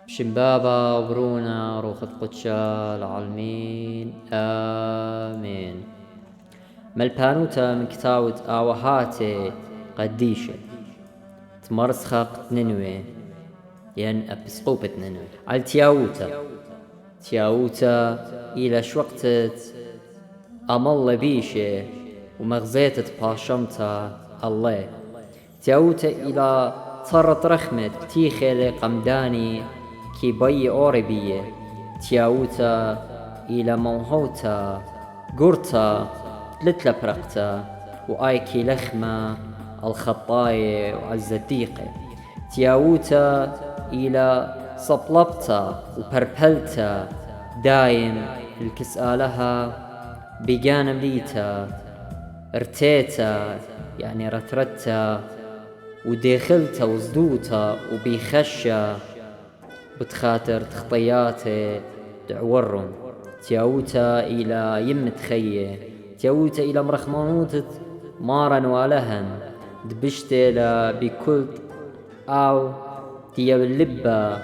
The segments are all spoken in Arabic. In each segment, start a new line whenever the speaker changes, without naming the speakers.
شمبابا وبرونا روخة قدشا العالمين آمين. ملبانوتا من كتاوت آوهاتي قديشة تمرسخق ننوي ين أبسقوبة ننوي على تياوتا إلى شوقتت أمال بيشة ومغزيتت باشمتا الله تياوتا إلى صارت رخمت بتيخي قمداني كي بي أوربية تياوتا إلى موهوتا قرتا تلتلا برقتا وآيكي لخمة الخطاية وعالزديقة تياوتا إلى صبلبتا وبربلتا دايم الكسآلها بجانب ليتا ارتيتا يعني رترتا وديخلتا وزدوتا وبيخشا بتخاطر تخطياتي دعورن تياوتا إلى يمت خيه تياوتا إلى مرخمانوتت مارن والهن دبشتلا بكل أو تياب اللبة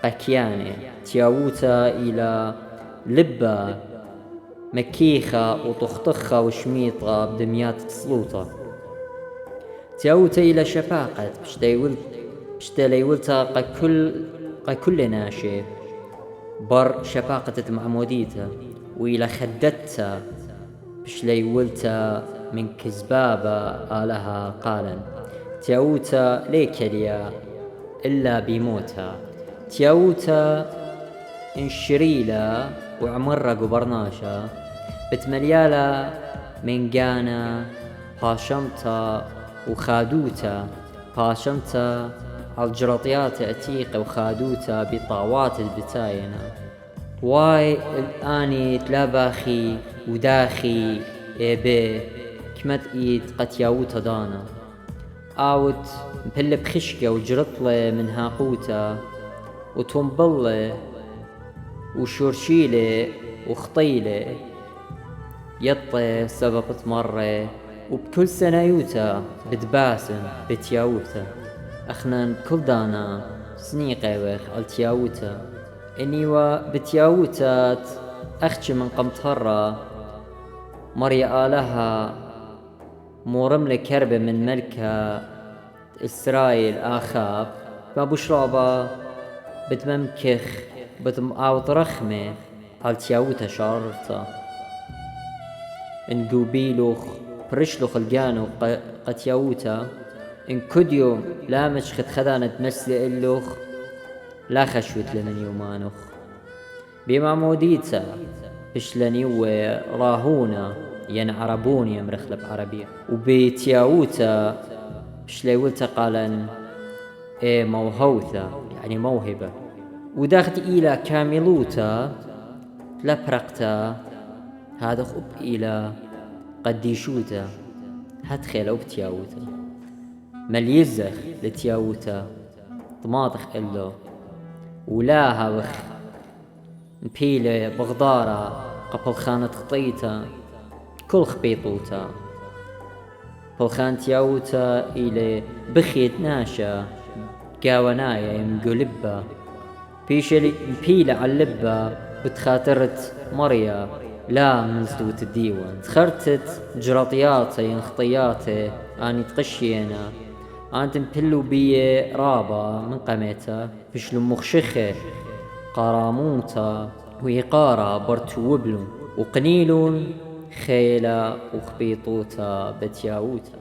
أكياني تياوتا إلى لبة مكيخة وطخطخة وشميطة بدميات تسلوطة تياوتا إلى شفاقة بشتي ولتا قا كل ناشي بر شفاقة معموديتا وإلى خدتها بشلي ولتا من كزبابة آلها قالا تياوتا ليكليا إلا بيموتها تياوتا انشريلا وعمرة قبرناشا بتمليالا من جانا باشمتا وخادوتا باشمتا عالجرطيات عتيقة وخادوتا بطاوات البتاينة واي الآني تلاباخي وداخي إيبي كمت إيد قتياوتا دانا آوت مبل بخشكة وجرطلة من هاقوتا وتنبلة وشورشيلة وخطيلة يطي سببت مرة وبكل سنايوتا بتباسم بتياوتا أخنان كل دانا سنيقة ويخ التياوتا إنيوا بتياوتات أخش من قمطرة مريا آلها مورملة كربة من ملكة إسرائيل آخاب بابوشرابا بتممكخ بتمقاوط رخمة التياوتا شاررتا إن قوبيلوخ برشلوخ الجانو قتياوتا إن كد يوم لا مشخت خدانة مسل إلوخ لا خشوت لمن يومانوخ بمعموديتا بشلني وراهونا ين عربوني يمرخلب عربية وبيتياوتا بشليولتا قالن إيه موهوثا يعني موهبة وداخت إلى كاملوتا لبرقتا هذا خب إلى قديشوتا هتخيل بتياوتا مليزخ لتياوتا طماطخ إلو ولاها وخ مبيلة بغدارة قبل خانة خطيتا كل خبيطوتا بلخان تياوتا إلى بخيت ناشا قاونايا يمقلبا بيشلي مبيلة على اللبة بتخاطرت مريا لا من زدوت الديوان تخرتت جراطياتي ينخطياتي اني تقشينا انت مبلو بي رابا من قميتا بشلو مخشخه قراموتا ويقارا برتوبلون وقنيلون خيلا وخبيطوتا بتياوتا